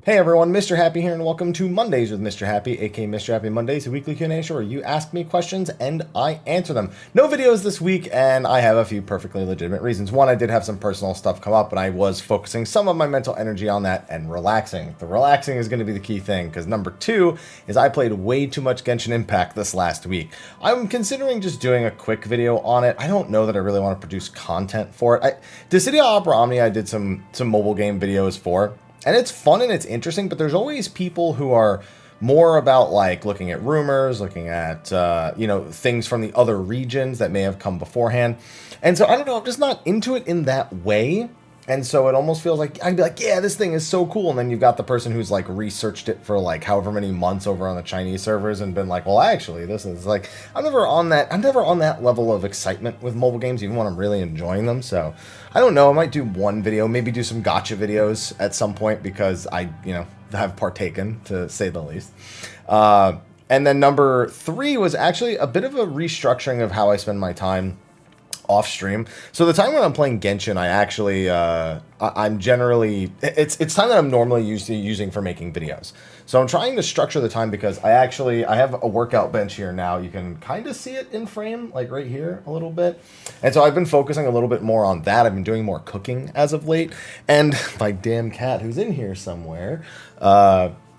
Hey everyone, Mr. Happy here, and welcome to Mondays with Mr. Happy, aka Mr. Happy Mondays, a weekly Q&A show where you ask me questions and I answer them. No videos this week, and I have a few perfectly legitimate reasons. One, I did have some personal stuff come up, and I was focusing some of my mental energy on that and relaxing. The relaxing is going to be the key thing, because number two is I played way too much Genshin Impact this last week. I'm considering just doing a quick video on it. I don't know that I really want to produce content for it. Dissidia Opera Omni I did some mobile game videos for. And it's fun and it's interesting, but there's always people who are more about like looking at rumors, looking at, things from the other regions that may have come beforehand. And so I don't know, I'm just not into it in that way. And so it almost feels like I'd be like, yeah, this thing is so cool. And then you've got the person who's like researched it for like however many months over on the Chinese servers and been like, well, actually, this is like, I'm never on that level of excitement with mobile games, even when I'm really enjoying them. So I don't know. I might do one video, maybe do some gotcha videos at some point because I, have partaken, to say the least. And then number three was actually a bit of a restructuring of how I spend my time off stream. So the time when I'm playing Genshin, I actually, I'm generally, it's time that I'm normally using for making videos. So I'm trying to structure the time because I have a workout bench here now. You can kind of see it in frame, like right here a little bit. And so I've been focusing a little bit more on that. I've been doing more cooking as of late. And my damn cat, who's in here somewhere,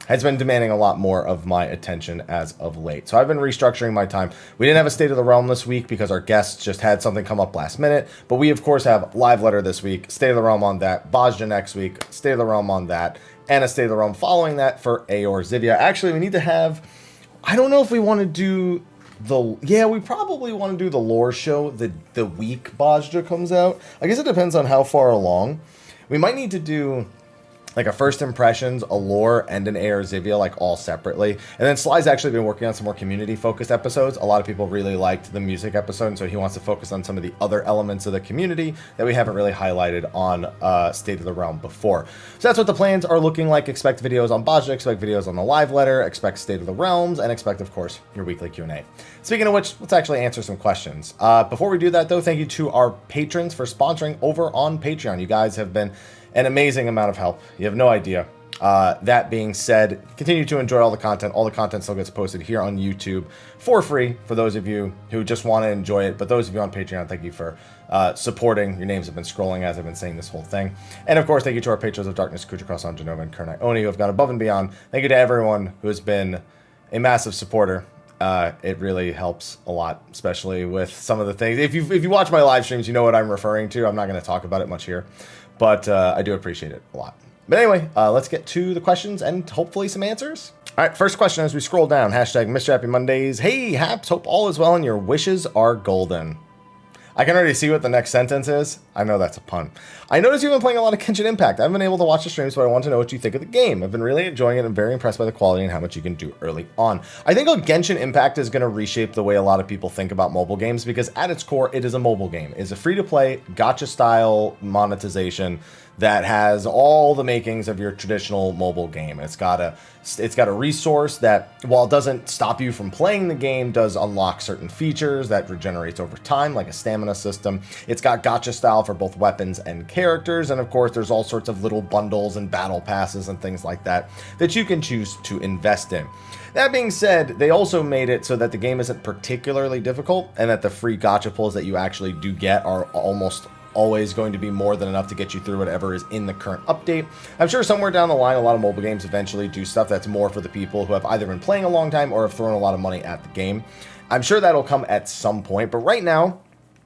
has been demanding a lot more of my attention as of late. So I've been restructuring my time. We didn't have a State of the Realm this week because our guests just had something come up last minute. But we, of course, have Live Letter this week, State of the Realm on that, Bajja next week, State of the Realm on that, and a State of the Realm following that for Eor Zivia. Actually, we need to have... I don't know if we want to do the... Yeah, we probably want to do the lore show the week Bajja comes out. I guess it depends on how far along. We might need to do like a first impressions, a lore, and an Eor Zivia, like all separately. And then Sly's actually been working on some more community-focused episodes. A lot of people really liked the music episode, and so he wants to focus on some of the other elements of the community that we haven't really highlighted on State of the Realm before. So that's what the plans are looking like. Expect videos on Bajja, expect videos on the Live Letter, expect State of the Realms, and expect, of course, your weekly Q&A. Speaking of which, let's actually answer some questions. Before we do that, though, thank you to our patrons for sponsoring over on Patreon. You guys have been an amazing amount of help. You have no idea. That being said, continue to enjoy all the content. All the content still gets posted here on YouTube for free for those of you who just want to enjoy it. But those of you on Patreon, thank you for supporting. Your names have been scrolling as I've been saying this whole thing. And of course, thank you to our patrons of Darkness, Khuja, Janova, and Kurenai Oni who have gone above and beyond. Thank you to everyone who has been a massive supporter. It really helps a lot, especially with some of the things. If you watch my live streams, you know what I'm referring to. I'm not going to talk about it much here. But I do appreciate it a lot. But anyway, let's get to the questions and hopefully some answers. All right, first question as we scroll down. Hashtag Mr. Happy Mondays. Hey, Haps, hope all is well and your wishes are golden. I can already see what the next sentence is. I know that's a pun. I noticed you've been playing a lot of Genshin Impact. I haven't been able to watch the streams, but I want to know what you think of the game. I've been really enjoying it and very impressed by the quality and how much you can do early on. I think Genshin Impact is going to reshape the way a lot of people think about mobile games because at its core, it is a mobile game. It's a free-to-play, gacha-style monetization that has all the makings of your traditional mobile game. It's got a resource that, while it doesn't stop you from playing the game, does unlock certain features that regenerates over time, like a stamina system. It's got gacha style for both weapons and characters, and of course there's all sorts of little bundles and battle passes and things like that that you can choose to invest in. That being said, they also made it so that the game isn't particularly difficult and that the free gacha pulls that you actually do get are almost always going to be more than enough to get you through whatever is in the current update. I'm sure somewhere down the line, a lot of mobile games eventually do stuff that's more for the people who have either been playing a long time or have thrown a lot of money at the game. I'm sure that'll come at some point, but right now,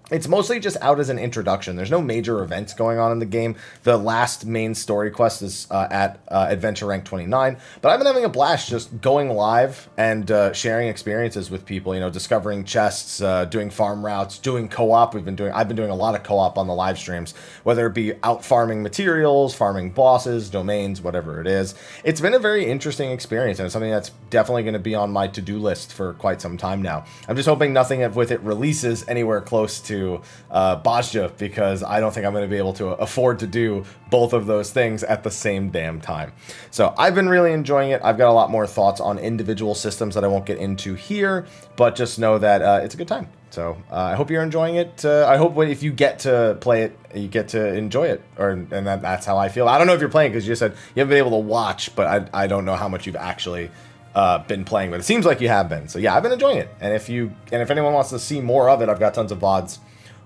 it's mostly just out as an introduction. There's no major events going on in the game. The last main story quest is at Adventure Rank 29. But I've been having a blast just going live and sharing experiences with people. You know, discovering chests, doing farm routes, doing co-op. I've been doing a lot of co-op on the live streams, whether it be out farming materials, farming bosses, domains, whatever it is. It's been a very interesting experience, and it's something that's definitely going to be on my to-do list for quite some time now. I'm just hoping nothing with it releases anywhere close to into Bajja, because I don't think I'm going to be able to afford to do both of those things at the same damn time. So I've been really enjoying it. I've got a lot more thoughts on individual systems that I won't get into here, but just know that it's a good time. So I hope you're enjoying it. I hope if you get to play it, you get to enjoy it, and that's how I feel. I don't know if you're playing, because you just said you haven't been able to watch, but I don't know how much you've actually been playing, but it seems like you have been. So yeah, I've been enjoying it. And if anyone wants to see more of it, I've got tons of VODs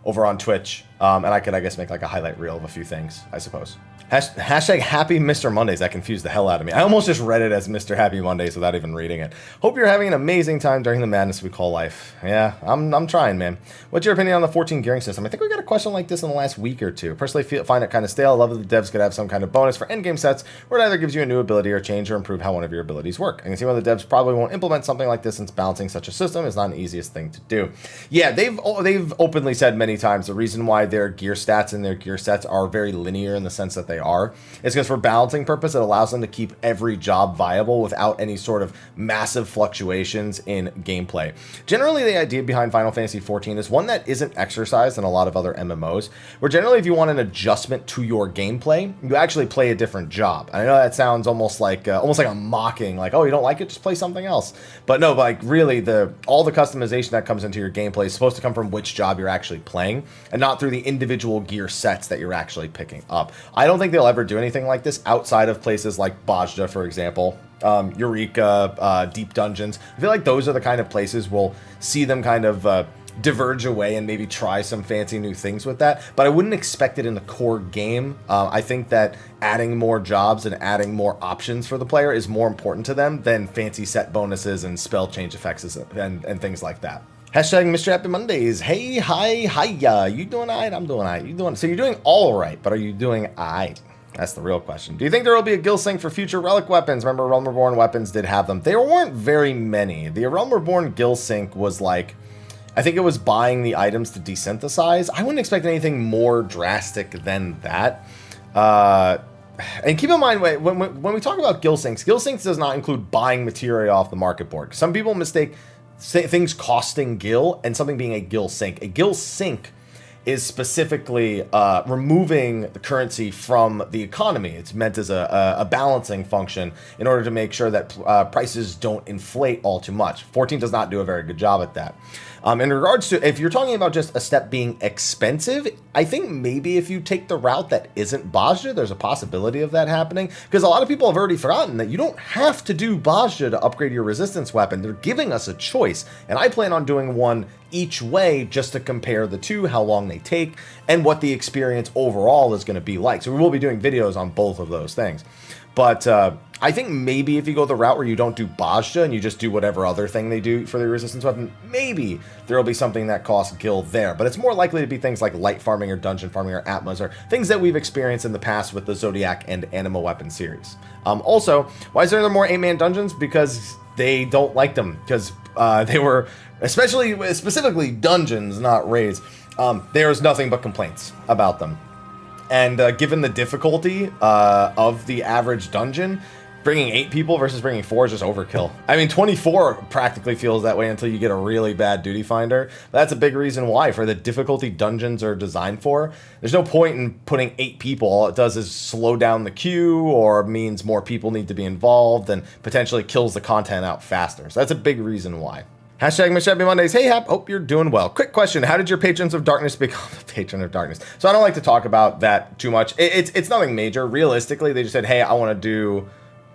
over on Twitch, and I could, I guess, make like a highlight reel of a few things, I suppose. Hashtag Happy Mr. Mondays. That confused the hell out of me. I almost just read it as Mr. Happy Mondays without even reading it. Hope you're having an amazing time during the madness we call life. Yeah, I'm trying, man. What's your opinion on the 14 gearing system? I think we got a question like this in the last week or two. Personally, find it kind of stale. I love that the devs could have some kind of bonus for endgame sets where it either gives you a new ability or change or improve how one of your abilities work. I can see why the devs probably won't implement something like this, since balancing such a system is not an easiest thing to do. Yeah, they've openly said many times the reason why their gear stats and their gear sets are very linear in the sense that they are is because for balancing purpose, it allows them to keep every job viable without any sort of massive fluctuations in gameplay. Generally, the idea behind Final Fantasy XIV is one that isn't exercised in a lot of other MMOs, where generally if you want an adjustment to your gameplay, you actually play a different job. And I know that sounds almost like a mocking, like, oh, you don't like it, just play something else. But no, like really, all the customization that comes into your gameplay is supposed to come from which job you're actually playing, and not through the individual gear sets that you're actually picking up. I don't think they'll ever do anything like this outside of places like Bajda, for example, Eureka, Deep Dungeons. I feel like those are the kind of places we'll see them kind of diverge away and maybe try some fancy new things with that, but I wouldn't expect it in the core game. I think that adding more jobs and adding more options for the player is more important to them than fancy set bonuses and spell change effects and things like that. Hashtag Mr. Happy Mondays. Hey, hi, hiya. You doing alright? I'm doing alright. So you're doing all right, but are you doing alright? That's the real question. Do you think there will be a guild sync for future relic weapons? Remember, Realm Reborn weapons did have them. There weren't very many. The Realm Reborn guild sync was like, I think it was buying the items to desynthesize. I wouldn't expect anything more drastic than that. And keep in mind, when we talk about guild syncs does not include buying material off the market board. Some people mistake things costing gil and something being a gil sync. A gil sync is specifically removing the currency from the economy. It's meant as a balancing function in order to make sure that prices don't inflate all too much. 14 does not do a very good job at that. In regards to, if you're talking about just a step being expensive, I think maybe if you take the route that isn't Bajja, there's a possibility of that happening, because a lot of people have already forgotten that you don't have to do Bajja to upgrade your resistance weapon. They're giving us a choice, and I plan on doing one each way just to compare the two, how long they take, and what the experience overall is going to be like. So we will be doing videos on both of those things. But I think maybe if you go the route where you don't do Bajja and you just do whatever other thing they do for the resistance weapon, maybe there will be something that costs gil there. But it's more likely to be things like light farming or dungeon farming or Atmas, or things that we've experienced in the past with the Zodiac and Anima weapon series. Also, why is there more 8-man dungeons? Because they don't like them. Because they were, specifically dungeons, not raids. There's nothing but complaints about them. And given the difficulty of the average dungeon, bringing 8 people versus bringing 4 is just overkill. I mean, 24 practically feels that way until you get a really bad duty finder. That's a big reason why, for the difficulty dungeons are designed for. There's no point in putting 8 people. All it does is slow down the queue, or means more people need to be involved, and potentially kills the content out faster. So that's a big reason why. Hashtag Mrhappy Mondays. Hey, Hap, hope you're doing well. Quick question. How did your Patrons of Darkness become a Patron of Darkness? So I don't like to talk about that too much. It's nothing major. Realistically, they just said, hey, I want to do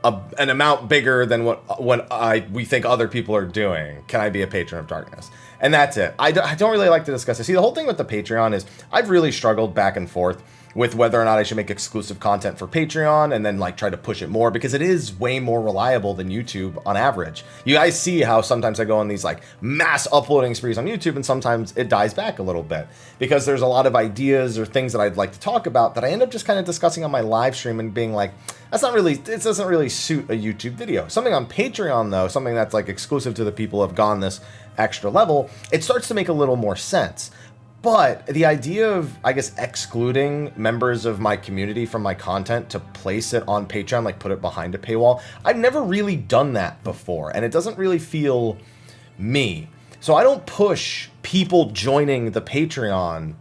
an amount bigger than what we think other people are doing. Can I be a Patron of Darkness? And that's it. I don't really like to discuss it. See, the whole thing with the Patreon is I've really struggled back and forth with whether or not I should make exclusive content for Patreon and then like try to push it more, because it is way more reliable than YouTube on average. You guys see how sometimes I go on these like mass uploading sprees on YouTube, and sometimes it dies back a little bit because there's a lot of ideas or things that I'd like to talk about that I end up just kind of discussing on my live stream and being like, it doesn't really suit a YouTube video. Something on Patreon though, something that's like exclusive to the people who have gone this extra level, it starts to make a little more sense. But the idea of, I guess, excluding members of my community from my content to place it on Patreon, like put it behind a paywall, I've never really done that before, and it doesn't really feel me. So I don't push people joining the Patreon.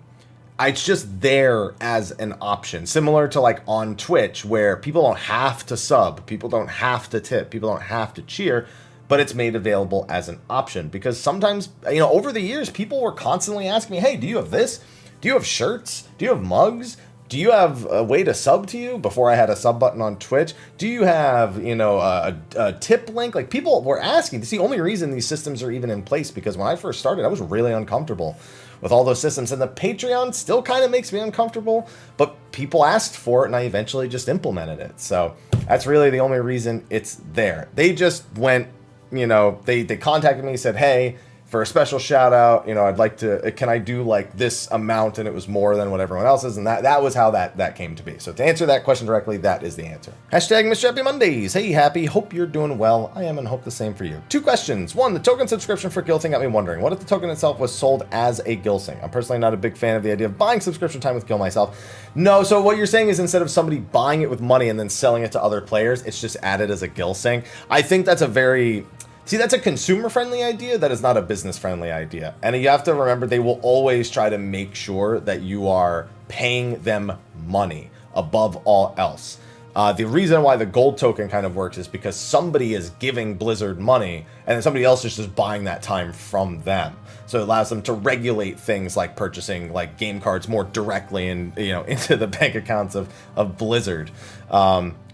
It's just there as an option, similar to like on Twitch, where people don't have to sub, people don't have to tip, people don't have to cheer, but it's made available as an option. Because sometimes, you know, over the years, people were constantly asking me, hey, do you have this? Do you have shirts? Do you have mugs? Do you have a way to sub to you? Before I had a sub button on Twitch. Do you have, you know, a tip link? Like, people were asking. It's the only reason these systems are even in place, because when I first started, I was really uncomfortable with all those systems. And the Patreon still kind of makes me uncomfortable, but people asked for it, and I eventually just implemented it. So that's really the only reason it's there. They just went, you know, they contacted me, said, hey, for a special shout out, you know, I'd like to, can I do like this amount? And it was more than what everyone else is. And that was how that came to be. So to answer that question directly, that is the answer. Hashtag Mrhappy Mondays. Hey, happy. Hope you're doing well. I am, and hope the same for you. 2 questions. 1, the token subscription for Gil thing got me wondering, what if the token itself was sold as a Gil thing? I'm personally not a big fan of the idea of buying subscription time with Gil myself. No, so what you're saying is instead of somebody buying it with money and then selling it to other players, it's just added as a Gil thing. I think that's a very... See, that's a consumer-friendly idea. That is not a business-friendly idea. And you have to remember, they will always try to make sure that you are paying them money above all else. The reason why the gold token kind of works is because somebody is giving Blizzard money, and then somebody else is just buying that time from them. So it allows them to regulate things like purchasing like game cards more directly and, you know, into the bank accounts of Blizzard.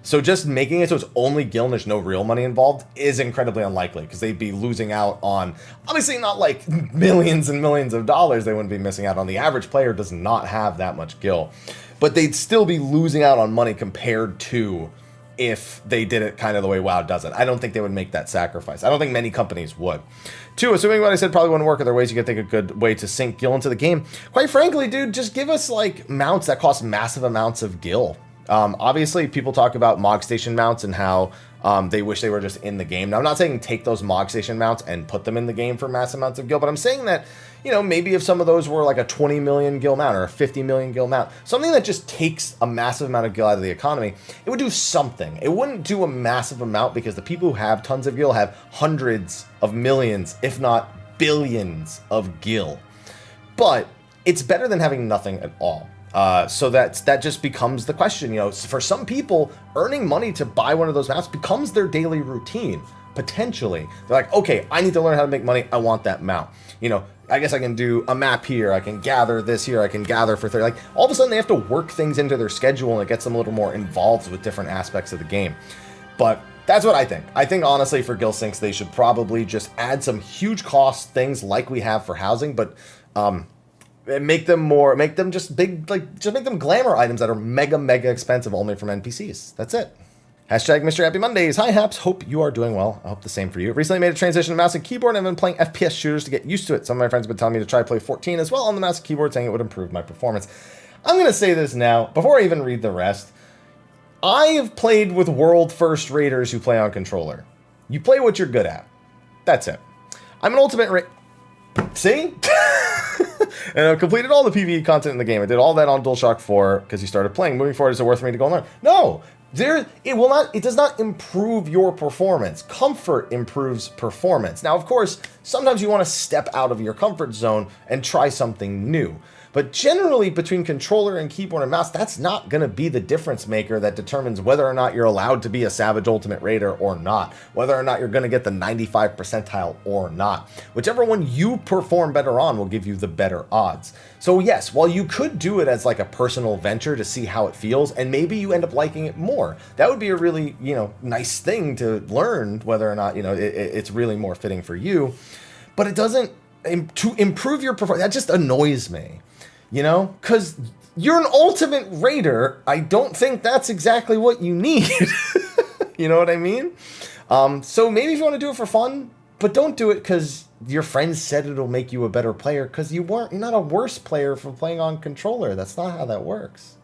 So just making it so it's only Gil and there's no real money involved is incredibly unlikely, because they'd be losing out on, obviously not like millions and millions of dollars they wouldn't be missing out on. The average player does not have that much Gil, but they'd still be losing out on money compared to if they did it kind of the way WoW does it. I don't think they would make that sacrifice. I don't think many companies would. 2, assuming what I said probably wouldn't work, are there ways you could think a good way to sink Gil into the game? Quite frankly, dude, just give us like mounts that cost massive amounts of Gil. Obviously, people talk about Mog Station mounts and how they wish they were just in the game. Now, I'm not saying take those Mog Station mounts and put them in the game for massive amounts of Gil, but I'm saying that, you know, maybe if some of those were like a 20 million Gil mount or a 50 million Gil mount, something that just takes a massive amount of Gil out of the economy, it would do something. It wouldn't do a massive amount, because the people who have tons of Gil have hundreds of millions, if not billions of Gil. But it's better than having nothing at all. So that just becomes the question, you know, for some people, earning money to buy one of those mounts becomes their daily routine, potentially. They're like, okay, I need to learn how to make money. I want that mount. You know, I guess I can do a map here. I can gather this here. I can gather for 30. Like, all of a sudden they have to work things into their schedule, and it gets them a little more involved with different aspects of the game. But that's what I think. I think, honestly, for Gil Sinks, they should probably just add some huge cost things like we have for housing, but, make them just big, like, just make them glamour items that are mega expensive only from NPCs. That's it. Hashtag Mrhappy Mondays. Hi, Haps. Hope you are doing well. I hope the same for you. Recently made a transition to mouse and keyboard, and I've been playing FPS shooters to get used to it. Some of my friends have been telling me to try play 14 as well on the mouse and keyboard, saying it would improve my performance. I'm going to say this now, before I even read the rest. I have played with world first raiders who play on controller. You play what you're good at. That's it. I'm an ultimate See? And I've completed all the PvE content in the game. I did all that on DualShock 4 because you started playing. Moving forward, is it worth for me to go and learn? No! It does not improve your performance. Comfort improves performance. Now, of course, sometimes you want to step out of your comfort zone and try something new. But generally, between controller and keyboard and mouse, that's not going to be the difference maker that determines whether or not you're allowed to be a Savage Ultimate Raider or not, whether or not you're going to get the 95 percentile or not. Whichever one you perform better on will give you the better odds. So yes, while you could do it as like a personal venture to see how it feels, and maybe you end up liking it more, that would be a really, nice thing to learn whether or not, it's really more fitting for you. But it doesn't, to improve your performance, that just annoys me. Because you're an ultimate raider. I don't think that's exactly what you need. You know what I mean? So maybe if you want to do it for fun, but don't do it because your friends said it'll make you a better player, because you're not a worse player for playing on controller. That's not how that works.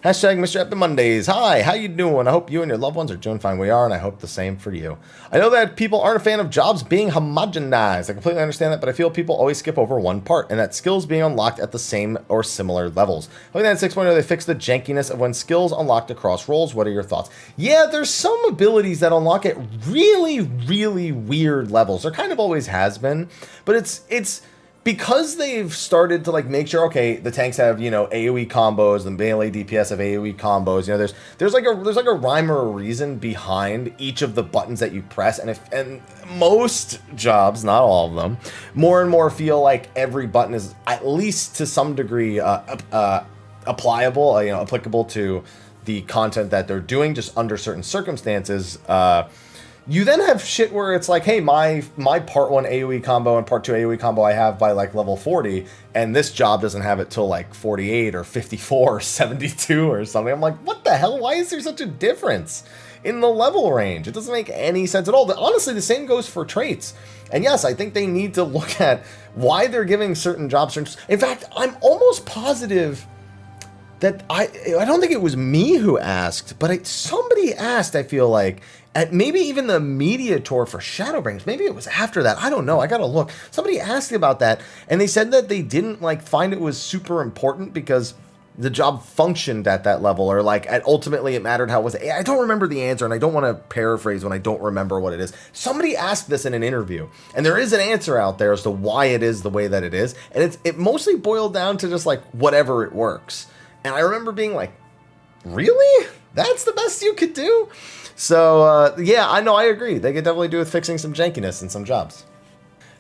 Hashtag Mr. Happy Mondays. Hi, how you doing? I hope you and your loved ones are doing fine. We are, and I hope the same for you. I know that people aren't a fan of jobs being homogenized. I completely understand that, but I feel people always skip over one part, and that skills being unlocked at the same or similar levels. I think that in 6.0 they fixed the jankiness of when skills unlocked across roles. What are your thoughts? Yeah, there's some abilities that unlock at really, really weird levels. There kind of always has been, but it's because they've started to like make sure, okay, the tanks have, you know, AoE combos, the melee DPS have AoE combos. You know, there's like a rhyme or a reason behind each of the buttons that you press, and most jobs, not all of them, more and more feel like every button is at least to some degree applicable, you know, applicable to the content that they're doing, just under certain circumstances. You then have shit where it's like, hey, my part 1 AoE combo and part 2 AoE combo I have by like level 40, and this job doesn't have it till like 48 or 54 or 72 or something. I'm like, what the hell? Why is there such a difference in the level range? It doesn't make any sense at all. Honestly, the same goes for traits. And yes, I think they need to look at why they're giving certain jobs. In fact, I'm almost positive that I don't think it was me who asked, but somebody asked, I feel like, at maybe even the media tour for Shadowbringers. Maybe it was after that. I don't know. I gotta look. Somebody asked about that, and they said that they didn't like find it was super important because the job functioned at that level, or like ultimately it mattered how it was. I don't remember the answer, and I don't want to paraphrase when I don't remember what it is. Somebody asked this in an interview, and there is an answer out there as to why it is the way that it is, and it mostly boiled down to just like whatever it works. And I remember being like, really? That's the best you could do? So, yeah, I know, I agree. They could definitely do with fixing some jankiness in some jobs.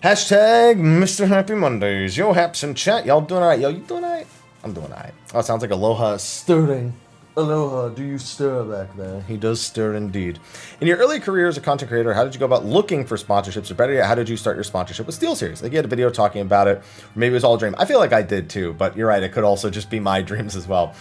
Hashtag Mr. Happy Mondays. Yo, haps in chat. Y'all doing all right? Yo, you doing all right? I'm doing all right. Oh, it sounds like Aloha stirring. Aloha, do you stir back there? He does stir indeed. In your early career as a content creator, how did you go about looking for sponsorships? Or better yet, how did you start your sponsorship with SteelSeries? Like you had a video talking about it. Or maybe it was all a dream. I feel like I did too, but you're right. It could also just be my dreams as well.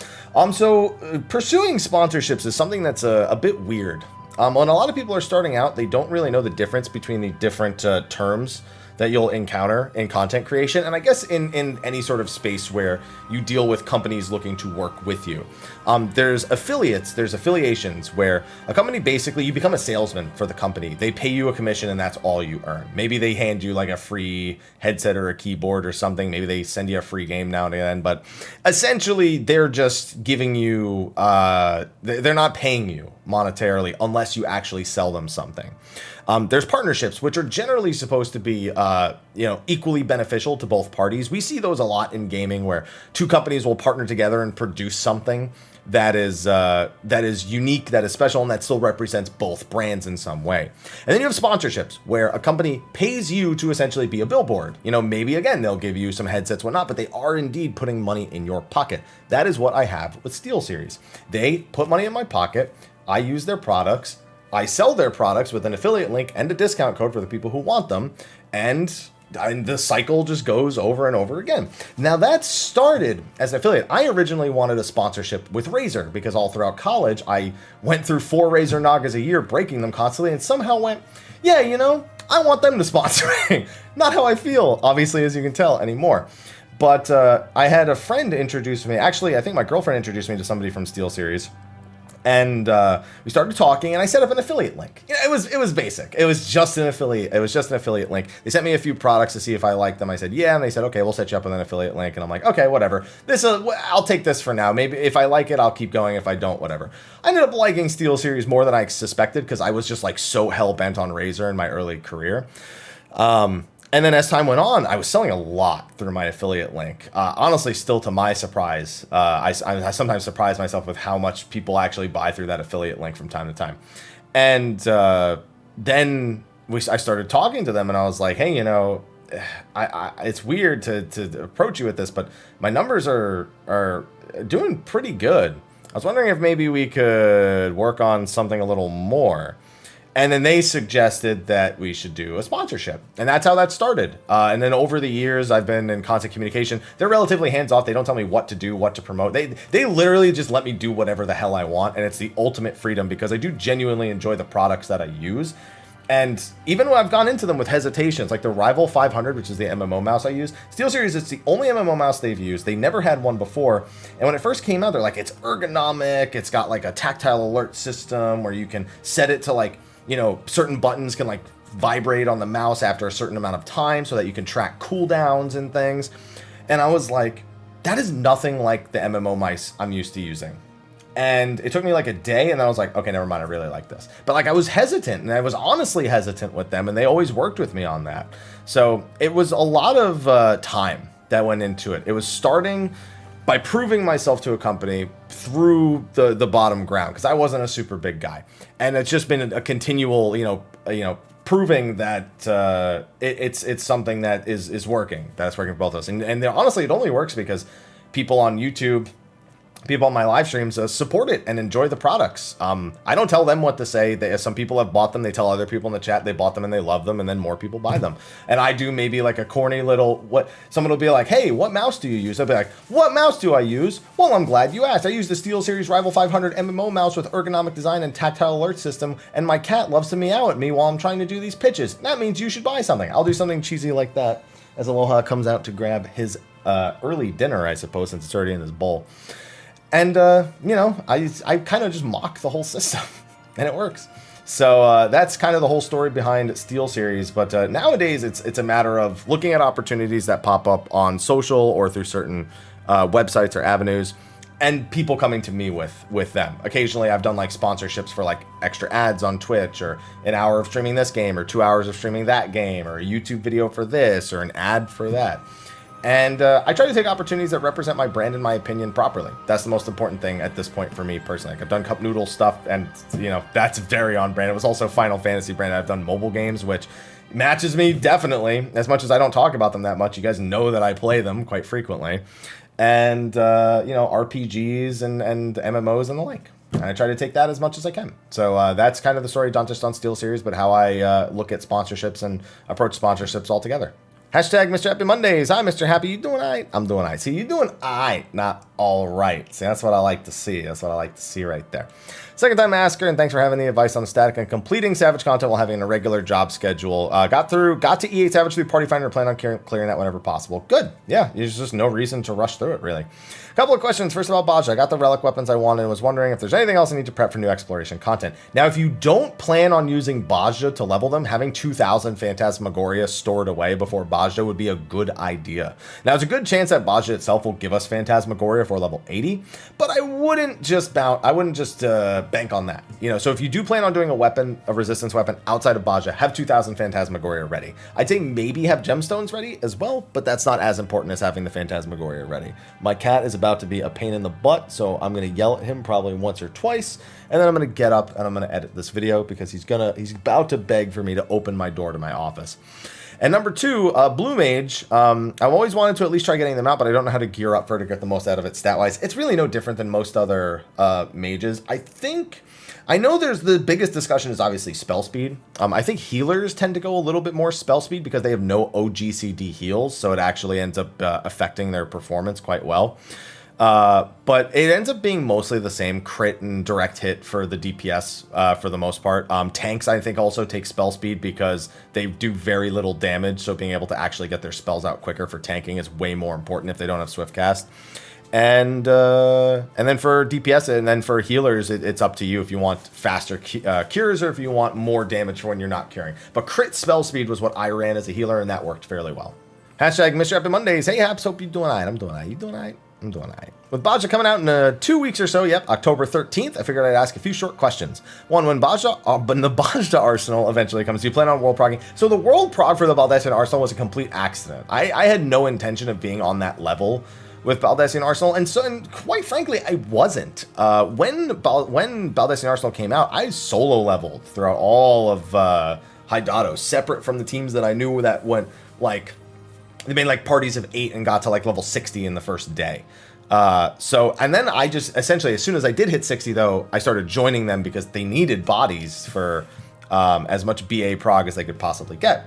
So pursuing sponsorships is something that's a bit weird. When a lot of people are starting out, they don't really know the difference between the different terms that you'll encounter in content creation, and I guess in any sort of space where you deal with companies looking to work with you. There's affiliates, there's affiliations, where a company basically, you become a salesman for the company. They pay you a commission and that's all you earn. Maybe they hand you like a free headset or a keyboard or something. Maybe they send you a free game now and then, but essentially they're just giving you, they're not paying you monetarily unless you actually sell them something. There's partnerships, which are generally supposed to be, equally beneficial to both parties. We see those a lot in gaming, where two companies will partner together and produce something that is unique, that is special, and that still represents both brands in some way. And then you have sponsorships, where a company pays you to essentially be a billboard. You know, maybe again they'll give you some headsets, whatnot, but they are indeed putting money in your pocket. That is what I have with SteelSeries. They put money in my pocket. I use their products. I sell their products with an affiliate link and a discount code for the people who want them, and the cycle just goes over and over again. Now that started as an affiliate. I originally wanted a sponsorship with Razer because all throughout college I went through 4 Razer Nagas a year, breaking them constantly, and somehow went, yeah, you know, I want them to sponsor me. Not how I feel, obviously, as you can tell, anymore. But I had a friend introduce me. Actually, I think my girlfriend introduced me to somebody from SteelSeries. And we started talking, and I set up an affiliate link. You know, it was basic. It was just an affiliate. It was just an affiliate link. They sent me a few products to see if I liked them. I said yeah, and they said okay, we'll set you up with an affiliate link. And I'm like, okay, whatever. I'll take this for now. Maybe if I like it, I'll keep going. If I don't, whatever. I ended up liking SteelSeries more than I suspected because I was just like so hell bent on Razer in my early career. And then as time went on, I was selling a lot through my affiliate link. Honestly, still to my surprise, I sometimes surprise myself with how much people actually buy through that affiliate link from time to time. And then I started talking to them, and I was like, hey, you know, it's weird to approach you with this, but my numbers are doing pretty good. I was wondering if maybe we could work on something a little more. And then they suggested that we should do a sponsorship. And that's how that started. And then over the years, I've been in constant communication. They're relatively hands-off. They don't tell me what to do, what to promote. They literally just let me do whatever the hell I want. And it's the ultimate freedom because I do genuinely enjoy the products that I use. And even when I've gone into them with hesitations, like the Rival 500, which is the MMO mouse I use, SteelSeries is the only MMO mouse they've used. They never had one before. And when it first came out, they're like, it's ergonomic. It's got like a tactile alert system where you can set it to like, you know, certain buttons can like vibrate on the mouse after a certain amount of time so that you can track cooldowns and things. And I was like, that is nothing like the MMO mice I'm used to using. And it took me like a day, and then I was like, okay, never mind, I really like this. But like I was hesitant, and I was honestly hesitant with them, and they always worked with me on that. So it was a lot of time that went into it. It was starting by proving myself to a company through the bottom ground, because I wasn't a super big guy. And it's just been a continual, you know, proving that it's something that is working, that's working for both of us. And honestly, it only works because people on YouTube, people on my live streams support it and enjoy the products. I don't tell them what to say. Some people have bought them. They tell other people in the chat they bought them and they love them, and then more people buy them. And I do maybe like a corny little, someone will be like, hey, what mouse do you use? I'll be like, what mouse do I use? Well, I'm glad you asked. I use the SteelSeries Rival 500 MMO mouse with ergonomic design and tactile alert system, and my cat loves to meow at me while I'm trying to do these pitches. That means you should buy something. I'll do something cheesy like that as Aloha comes out to grab his early dinner, I suppose, since it's already in his bowl. And, you know, I kind of just mock the whole system, and it works. So that's kind of the whole story behind SteelSeries. But nowadays, it's a matter of looking at opportunities that pop up on social or through certain websites or avenues, and people coming to me with them. Occasionally, I've done like sponsorships for like extra ads on Twitch, or an hour of streaming this game, or 2 hours of streaming that game, or a YouTube video for this, or an ad for that. And I try to take opportunities that represent my brand and my opinion properly. That's the most important thing at this point for me personally. Like, I've done Cup Noodle stuff, and, you know, that's very on brand. It was also Final Fantasy brand. I've done mobile games, which matches me definitely. As much as I don't talk about them that much, you guys know that I play them quite frequently. And, you know, RPGs and MMOs and the like. And I try to take that as much as I can. So that's kind of the story, not just on SteelSeries, but how I look at sponsorships and approach sponsorships altogether. Hashtag Mr. Happy Mondays. Hi, Mr. Happy. You doing all right? I'm doing all right. See, you doing all right, not all right. See, that's what I like to see. That's what I like to see right there. Second time asker, and thanks for having the advice on the static and completing Savage content while having a regular job schedule. Got to E8 Savage through Party Finder and plan on clearing that whenever possible. Good. Yeah, there's just no reason to rush through it, really. Couple of questions. First of all, Baja, I got the relic weapons I wanted and was wondering if there's anything else I need to prep for new exploration content. Now, if you don't plan on using Baja to level them, having 2,000 Phantasmagoria stored away before Baja would be a good idea. Now, there's a good chance that Baja itself will give us Phantasmagoria for level 80, but I wouldn't just bank on that. You know, so if you do plan on doing a resistance weapon outside of Baja, have 2,000 Phantasmagoria ready. I'd say maybe have gemstones ready as well, but that's not as important as having the Phantasmagoria ready. My cat is about to be a pain in the butt, so I'm going to yell at him probably once or twice, and then I'm going to get up and I'm going to edit this video because he's about to beg for me to open my door to my office. And number two, Blue Mage. I've always wanted to at least try getting them out, but I don't know how to gear up for it to get the most out of it stat-wise. It's really no different than most other mages. I know there's the biggest discussion is obviously spell speed. I think healers tend to go a little bit more spell speed because they have no OGCD heals, so it actually ends up affecting their performance quite well. But it ends up being mostly the same crit and direct hit for the DPS for the most part. Tanks, I think, also take spell speed because they do very little damage, so being able to actually get their spells out quicker for tanking is way more important if they don't have swift cast. And then for DPS and then for healers, it's up to you if you want faster cures or if you want more damage for when you're not curing. But crit spell speed was what I ran as a healer, and that worked fairly well. Hashtag Mr. Happy Mondays. Hey, Haps, hope you're doing all right. I'm doing all right. You doing all right? I'm doing all right. With Baja coming out in 2 weeks or so, yep, October 13th, I figured I'd ask a few short questions. One, when the Baja Arsenal eventually comes, do you plan on world progging? So the world prog for the Baldesion Arsenal was a complete accident. I had no intention of being on that level with Baldesion Arsenal, and quite frankly, I wasn't. When Baldesion Arsenal came out, I solo leveled throughout all of Haidato, separate from the teams that I knew that went, like, they made, like, parties of 8 and got to, like, level 60 in the first day. And then I just, essentially, as soon as I did hit 60, though, I started joining them because they needed bodies for as much BA prog as they could possibly get.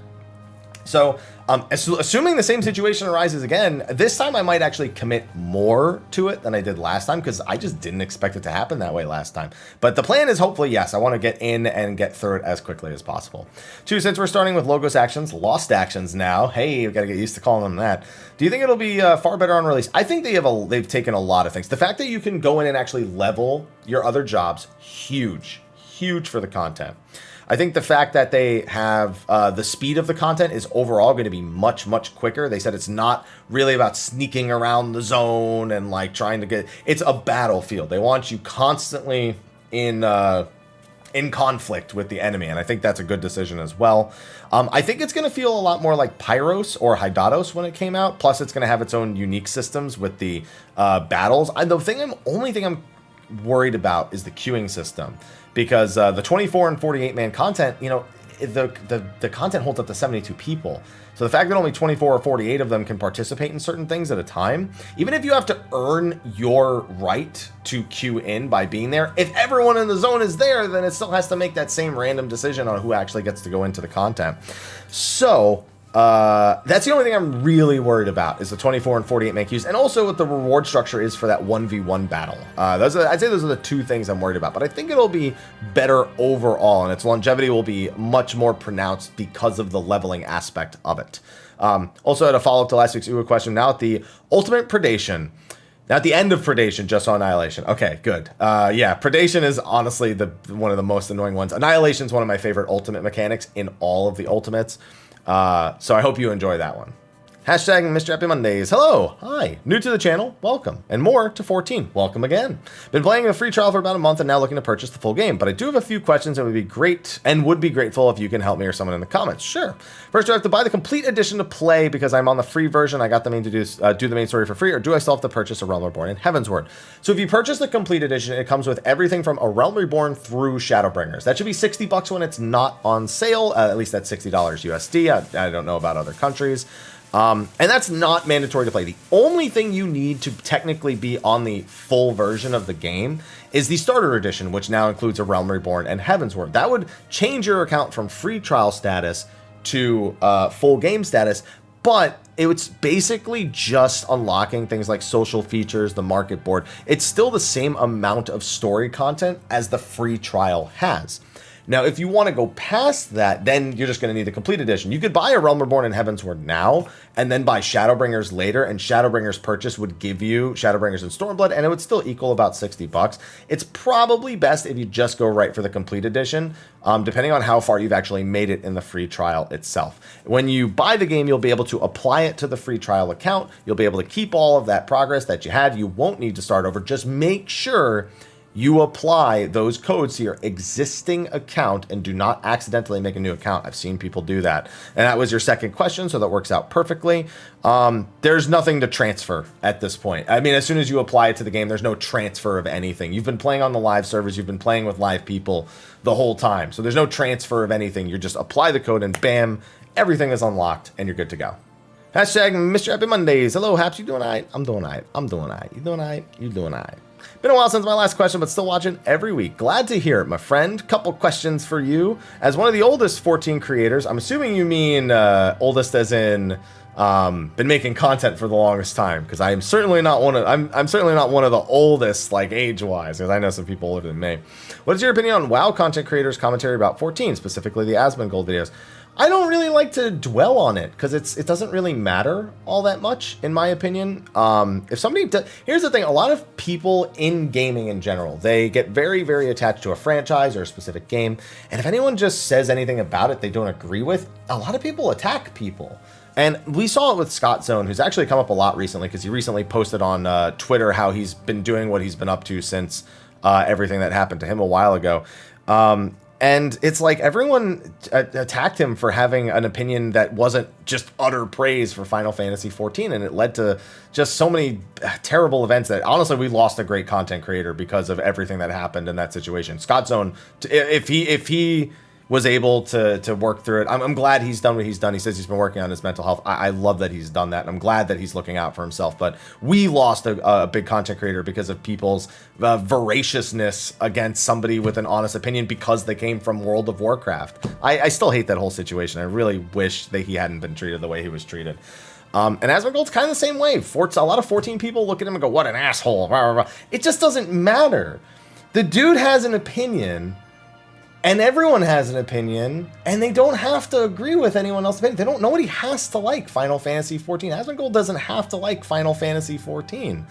So Assuming the same situation arises again, this time I might actually commit more to it than I did last time, because I just didn't expect it to happen that way last time. But the plan is hopefully, yes, I want to get in and get through it as quickly as possible. 2, since we're starting with Logos actions, Lost actions now. Hey, we've got to get used to calling them that. Do you think it'll be far better on release? I think they've taken a lot of things. The fact that you can go in and actually level your other jobs, huge for the content. I think the fact that they have the speed of the content is overall going to be much quicker. They said it's not really about sneaking around the zone and like trying to get. It's a battlefield. They want you constantly in conflict with the enemy, and I think that's a good decision as well. I think it's going to feel a lot more like Pyros or Hydatos when it came out. Plus, it's going to have its own unique systems with the battles. The only thing I'm worried about is the queuing system. Because the 24 and 48 man content, you know, the content holds up to 72 people. So the fact that only 24 or 48 of them can participate in certain things at a time, even if you have to earn your right to queue in by being there, if everyone in the zone is there, then it still has to make that same random decision on who actually gets to go into the content. So that's the only thing I'm really worried about is the 24 and 48 man queues, and also what the reward structure is for that 1v1 battle. I'd say those are the 2 things I'm worried about, but I think it'll be better overall, and its longevity will be much more pronounced because of the leveling aspect of it. Also, had a follow-up to last week's Uwa question. Now at the Ultimate Predation. Now at the end of Predation, just saw Annihilation. Okay, good. Yeah, Predation is honestly one of the most annoying ones. Annihilation is one of my favorite ultimate mechanics in all of the Ultimates. So I hope you enjoy that one. Hashtag Mrhappy Mondays. Hello. Hi. New to the channel. Welcome. And more to 14. Welcome again. Been playing a free trial for about a month and now looking to purchase the full game. But I do have a few questions and would be grateful if you can help me or someone in the comments. Sure. First, do I have to buy the complete edition to play because I'm on the free version? I got the main to do the main story for free, or do I still have to purchase A Realm Reborn and Heavensward? So if you purchase the complete edition, it comes with everything from A Realm Reborn through Shadowbringers. That should be $60 when it's not on sale. At least that's $60 USD. I don't know about other countries. And that's not mandatory to play. The only thing you need to technically be on the full version of the game is the starter edition, which now includes A Realm Reborn and Heavensward. That would change your account from free trial status to full game status, but it's basically just unlocking things like social features, the market board. It's still the same amount of story content as the free trial has. Now, if you want to go past that, then you're just going to need the complete edition. You could buy A Realm Reborn and Heavensward now, and then buy Shadowbringers later, and Shadowbringers purchase would give you Shadowbringers and Stormblood, and it would still equal about $60. It's probably best if you just go right for the complete edition, depending on how far you've actually made it in the free trial itself. When you buy the game, you'll be able to apply it to the free trial account. You'll be able to keep all of that progress that you had. You won't need to start over. Just make sure you apply those codes to your existing account and do not accidentally make a new account. I've seen people do that. And that was your second question, so that works out perfectly. There's nothing to transfer at this point. I mean, as soon as you apply it to the game, there's no transfer of anything. You've been playing on the live servers. You've been playing with live people the whole time. So there's no transfer of anything. You just apply the code and bam, everything is unlocked and you're good to go. Hashtag Mrhappy Mondays. Hello, Haps. You doing all right? I'm doing all right. I'm doing all right. You doing all right? You doing all right? Been a while since my last question, but still watching every week. Glad to hear it, my friend. Couple questions for you. As one of the oldest 14 creators, I'm assuming you mean oldest as in been making content for the longest time, because I'm certainly not one of I'm certainly not one of the oldest, like age-wise, because I know some people older than me. What is your opinion on WoW content creators' commentary about 14, specifically the Asmongold videos? I don't really like to dwell on it because it doesn't really matter all that much, in my opinion. If somebody here's the thing, a lot of people in gaming in general, they get very, very attached to a franchise or a specific game, and if anyone just says anything about it they don't agree with, a lot of people attack people. And we saw it with Scott Zone, who's actually come up a lot recently because he recently posted on Twitter how he's been doing what he's been up to since everything that happened to him a while ago. And it's like everyone attacked him for having an opinion that wasn't just utter praise for Final Fantasy XIV, and it led to just so many terrible events that honestly we lost a great content creator because of everything that happened in that situation. Scott Zone, if he was able to work through it. I'm glad he's done what he's done. He says he's been working on his mental health. I love that he's done that. I'm glad that he's looking out for himself. But we lost a big content creator because of people's voraciousness against somebody with an honest opinion because they came from World of Warcraft. I still hate that whole situation. I really wish that he hadn't been treated the way he was treated. And Asmongold's kind of the same way. A lot of 14 people look at him and go, what an asshole. Rah, rah, rah. It just doesn't matter. The dude has an opinion. And everyone has an opinion, and they don't have to agree with anyone else's opinion. Nobody has to like Final Fantasy XIV. Asmongold doesn't have to like Final Fantasy XIV.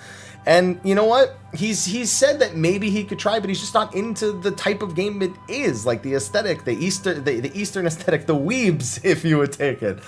And you know what? He's said that maybe he could try, but he's just not into the type of game it is, like the aesthetic, the Eastern aesthetic, the weebs, if you would take it.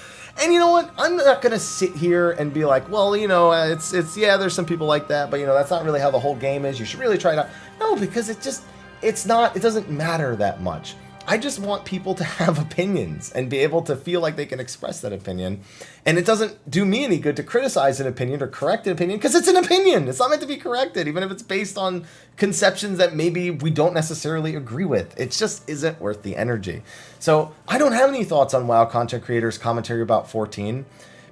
And you know what? I'm not gonna sit here and be like, well, you know, it's yeah, there's some people like that, but you know, that's not really how the whole game is. You should really try it out. No, because it doesn't matter that much. I just want people to have opinions and be able to feel like they can express that opinion. And it doesn't do me any good to criticize an opinion or correct an opinion because it's an opinion. It's not meant to be corrected, even if it's based on conceptions that maybe we don't necessarily agree with. It just isn't worth the energy. So I don't have any thoughts on WoW content creators' commentary about 14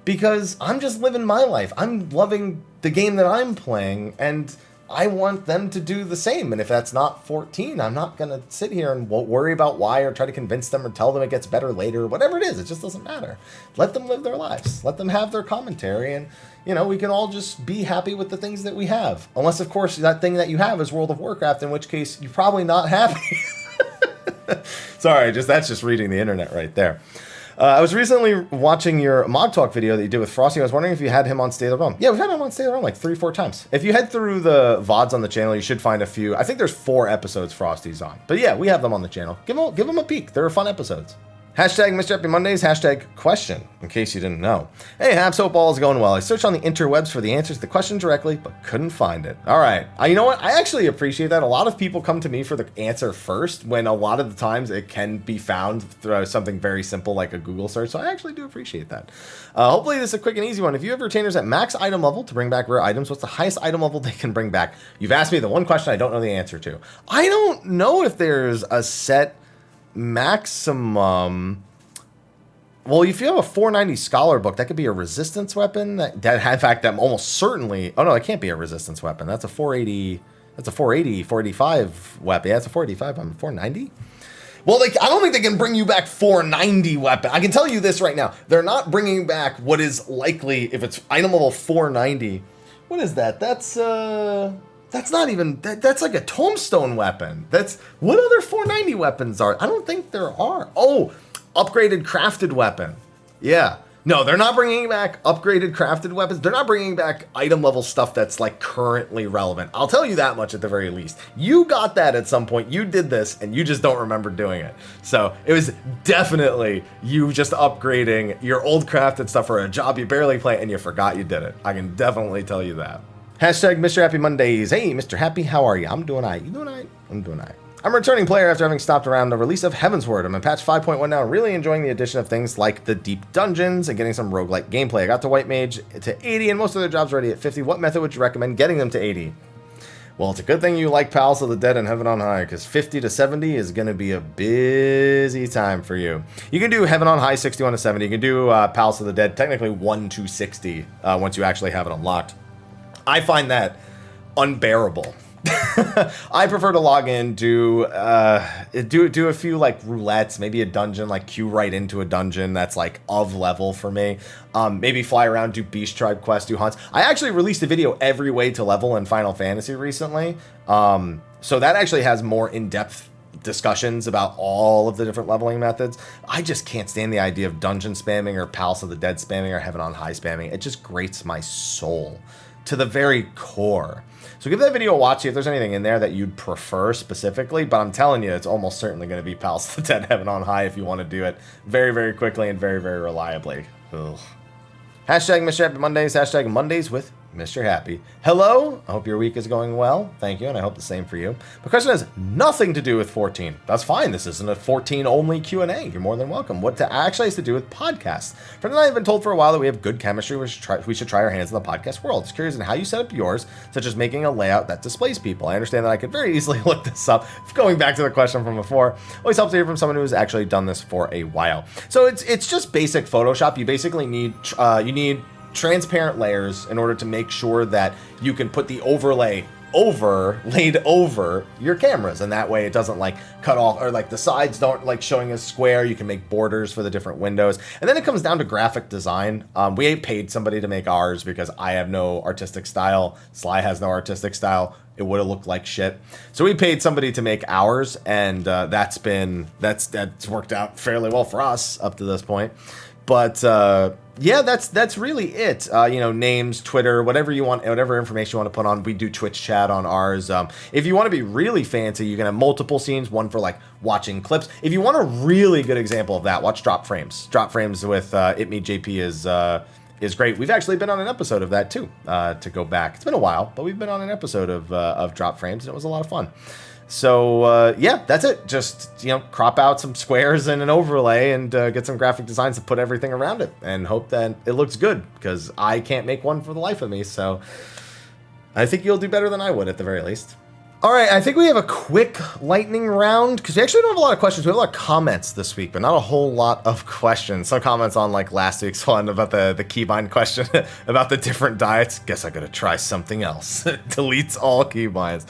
because I'm just living my life. I'm loving the game that I'm playing, and I want them to do the same. And if that's not 14, I'm not going to sit here and worry about why or try to convince them or tell them it gets better later. Whatever it is, it just doesn't matter. Let them live their lives. Let them have their commentary. And, you know, we can all just be happy with the things that we have. Unless, of course, that thing that you have is World of Warcraft, in which case you're probably not happy. Sorry, that's just reading the internet right there. I was recently watching your Mod Talk video that you did with Frosty. I was wondering if you had him on State of the Realm. Yeah, we've had him on State of the Realm like 3-4 times. If you head through the VODs on the channel, you should find a few. I think there's 4 episodes Frosty's on. But yeah, we have them on the channel. Give them a peek. They're fun episodes. Hashtag Mrhappy Mondays, hashtag question, in case you didn't know. Hey, Habs, hope all is going well. I searched on the interwebs for the answers to the question directly, but couldn't find it. All right. You know what? I actually appreciate that. A lot of people come to me for the answer first, when a lot of the times it can be found through something very simple like a Google search, so I actually do appreciate that. Hopefully this is a quick and easy one. If you have retainers at max item level to bring back rare items, what's the highest item level they can bring back? You've asked me the one question I don't know the answer to. I don't know if there's a set maximum. Well, if you have a 490 Scholar book, that could be a resistance weapon. That in fact, I'm almost certainly. Oh no, it can't be a resistance weapon. That's a 480. That's a 485 weapon. Yeah, it's a 485. I'm 490. Well, I don't think they can bring you back 490 weapon. I can tell you this right now. They're not bringing back what is likely, if it's item level 490. What is that? That's not even. That's like a tombstone weapon. That's what other 490 weapons are. I don't think there are. Oh. Upgraded crafted weapon. Yeah. No, they're not bringing back upgraded crafted weapons. They're not bringing back item level stuff that's like currently relevant. I'll tell you that much at the very least. You got that at some point. You did this and you just don't remember doing it. So it was definitely you just upgrading your old crafted stuff for a job you barely play and you forgot you did it. I can definitely tell you that. Hashtag Mr. Happy Mondays. Hey, Mr. Happy, how are you? I'm doing all right. You doing all right? I'm doing all right. I'm a returning player after having stopped around the release of Heavensward. I'm in patch 5.1 now, really enjoying the addition of things like the deep dungeons and getting some roguelike gameplay. I got the White Mage to 80 and most of their jobs already at 50. What method would you recommend getting them to 80? Well, it's a good thing you like Palace of the Dead and Heaven on High, because 50 to 70 is going to be a busy time for you. You can do Heaven on High 61 to 70. You can do Palace of the Dead technically 1 to 60 once you actually have it unlocked. I find that unbearable. I prefer to log in, do a few like roulettes, maybe a dungeon, like queue right into a dungeon that's like of level for me. Maybe fly around, do Beast Tribe quests, do hunts. I actually released a video every way to level in Final Fantasy recently. So that actually has more in-depth discussions about all of the different leveling methods. I just can't stand the idea of dungeon spamming or Palace of the Dead spamming or Heaven on High spamming. It just grates my soul to the very core. So give that video a watch, see if there's anything in there that you'd prefer specifically, but I'm telling you, it's almost certainly going to be Palace of the Dead Heaven on High if you want to do it very, very quickly and very, very reliably. Ugh. Hashtag Mr. Happy Mondays, hashtag Mondays with Mr. Happy. Hello, I hope your week is going well. Thank you, and I hope the same for you. My question has nothing to do with 14. That's fine. This isn't a 14 only Q&A. You're more than welcome. What to actually has to do with podcasts. Friend and I have been told for a while that we have good chemistry. We should try our hands in the podcast world. Just curious on how you set up yours, such as making a layout that displays people. I understand that I could very easily look this up. Going back to the question from before, always helps to hear from someone who has actually done this for a while. So it's just basic Photoshop. You basically need transparent layers in order to make sure that you can put the overlay laid over your cameras, and that way it doesn't like cut off, or like the sides don't like showing a square. You can make borders for the different windows, and then it comes down to graphic design. We paid somebody to make ours because I have no artistic style. Sly has no artistic style. It would have looked like shit. So we paid somebody to make ours, and that's worked out fairly well for us up to this point. But yeah, that's really it. Names, Twitter, whatever you want, whatever information you want to put on. We do Twitch chat on ours. If you want to be really fancy, you can have multiple scenes, one for like watching clips. If you want a really good example of that, watch Drop Frames. Drop Frames with JP is great. We've actually been on an episode of that too. To go back, it's been a while, but we've been on an episode of Drop Frames, and it was a lot of fun. So, yeah, that's it. Just, crop out some squares and an overlay and get some graphic designs to put everything around it and hope that it looks good, because I can't make one for the life of me. So I think you'll do better than I would at the very least. All right, I think we have a quick lightning round, because we actually don't have a lot of questions. We have a lot of comments this week, but not a whole lot of questions. Some comments on like last week's one about the keybind question about the different diets. Guess I gotta try something else. Deletes all keybinds.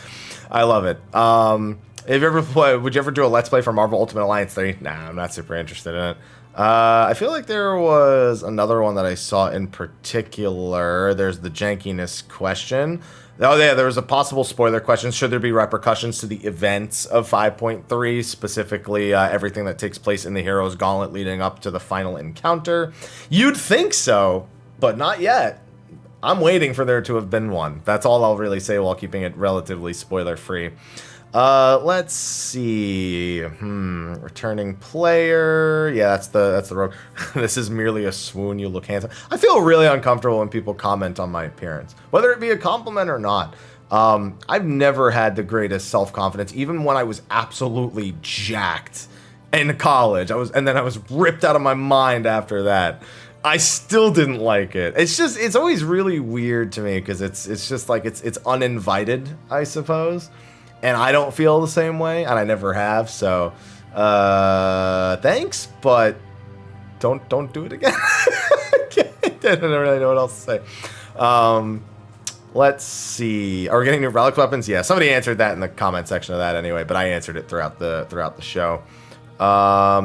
I love it. Would you ever do a Let's Play for Marvel Ultimate Alliance 3? Nah, I'm not super interested in it. I feel like there was another one that I saw in particular. There's the jankiness question. Oh, yeah, there was a possible spoiler question. Should there be repercussions to the events of 5.3, specifically everything that takes place in the Hero's Gauntlet leading up to the final encounter? You'd think so, but not yet. I'm waiting for there to have been one. That's all I'll really say while keeping it relatively spoiler-free. Let's see. Returning player. Yeah, that's the rogue. This is merely a swoon. You look handsome. I feel really uncomfortable when people comment on my appearance, whether it be a compliment or not. I've never had the greatest self-confidence, even when I was absolutely jacked in college. I was ripped out of my mind after that. I still didn't like it. It's always really weird to me, because it's just like it's uninvited, I suppose. And I don't feel the same way, and I never have. So, thanks, but don't do it again. I don't really know what else to say. Let's see. Are we getting new relic weapons? Yeah, somebody answered that in the comment section of that anyway, but I answered it throughout the show.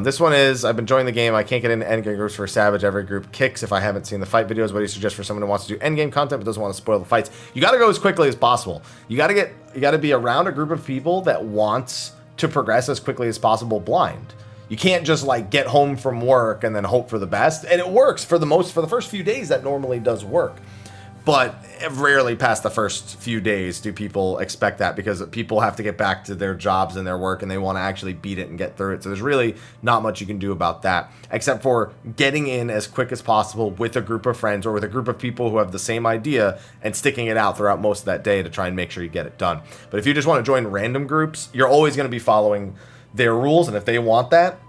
This one is, I've been enjoying the game. I can't get into endgame groups for Savage. Every group kicks if I haven't seen the fight videos. What do you suggest for someone who wants to do endgame content but doesn't want to spoil the fights? You got to go as quickly as possible. You got to be around a group of people that wants to progress as quickly as possible blind. You can't just like get home from work and then hope for the best. And it works for the first few days. That normally does work. But rarely past the first few days do people expect that, because people have to get back to their jobs and their work, and they want to actually beat it and get through it. So there's really not much you can do about that, except for getting in as quick as possible with a group of friends or with a group of people who have the same idea and sticking it out throughout most of that day to try and make sure you get it done. But if you just want to join random groups, you're always going to be following their rules, and if they want that,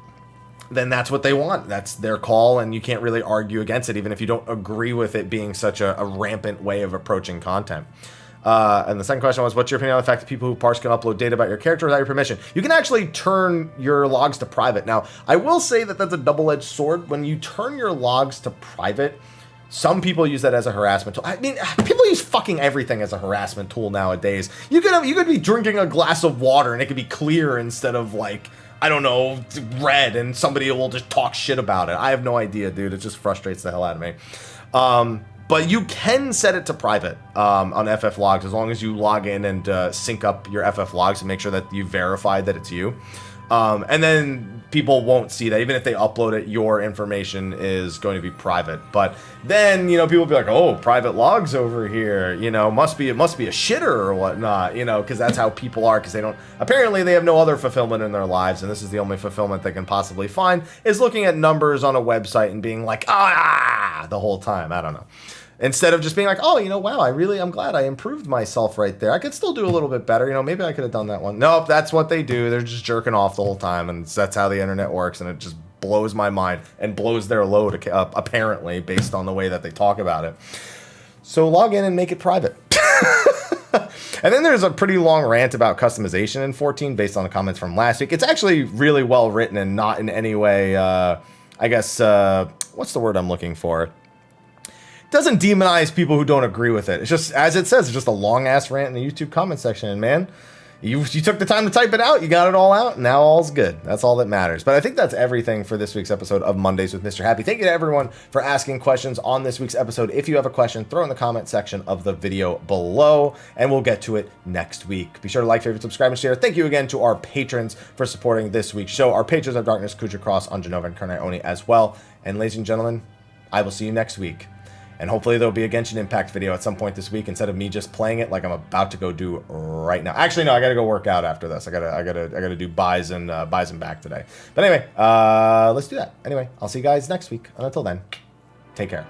then that's what they want. That's their call, and you can't really argue against it, even if you don't agree with it being such a rampant way of approaching content. And the second question was, what's your opinion on the fact that people who parse can upload data about your character without your permission? You can actually turn your logs to private. Now, I will say that that's a double-edged sword. When you turn your logs to private, some people use that as a harassment tool. I mean, people use fucking everything as a harassment tool nowadays. You could be drinking a glass of water and it could be clear instead of like, I don't know, red, and somebody will just talk shit about it. I have no idea, dude. It just frustrates the hell out of me. But you can set it to private on FF Logs, as long as you log in and sync up your FF Logs and make sure that you verify that it's you. And then people won't see that. Even if they upload it, your information is going to be private. But then, people will be like, oh, private logs over here, must be a shitter or whatnot, because that's how people are, because apparently they have no other fulfillment in their lives, and this is the only fulfillment they can possibly find, is looking at numbers on a website and being like, the whole time. I don't know. Instead of just being like, oh, wow, I'm glad I improved myself right there. I could still do a little bit better. Maybe I could have done that one. Nope, that's what they do. They're just jerking off the whole time, and that's how the internet works, and it just blows my mind and blows their load, apparently, based on the way that they talk about it. So log in and make it private. And then there's a pretty long rant about customization in 14 based on the comments from last week. It's actually really well written and not in any way, what's the word I'm looking for? Doesn't demonize people who don't agree with it. It's just, as it says, it's just a long-ass rant in the YouTube comment section. And man, you took the time to type it out. You got it all out. And now all's good. That's all that matters. But I think that's everything for this week's episode of Mondays with Mr. Happy. Thank you to everyone for asking questions on this week's episode. If you have a question, throw in the comment section of the video below, and we'll get to it next week. Be sure to like, favorite, subscribe, and share. Thank you again to our patrons for supporting this week's show. Our patrons of Darkness, Khuja Cross on Jenova and Kurenai Oni as well. And ladies and gentlemen, I will see you next week. And hopefully there'll be a Genshin Impact video at some point this week instead of me just playing it like I'm about to go do right now. Actually, no, I gotta go work out after this. I gotta do buys and back today. But anyway, let's do that. Anyway, I'll see you guys next week. And until then, take care.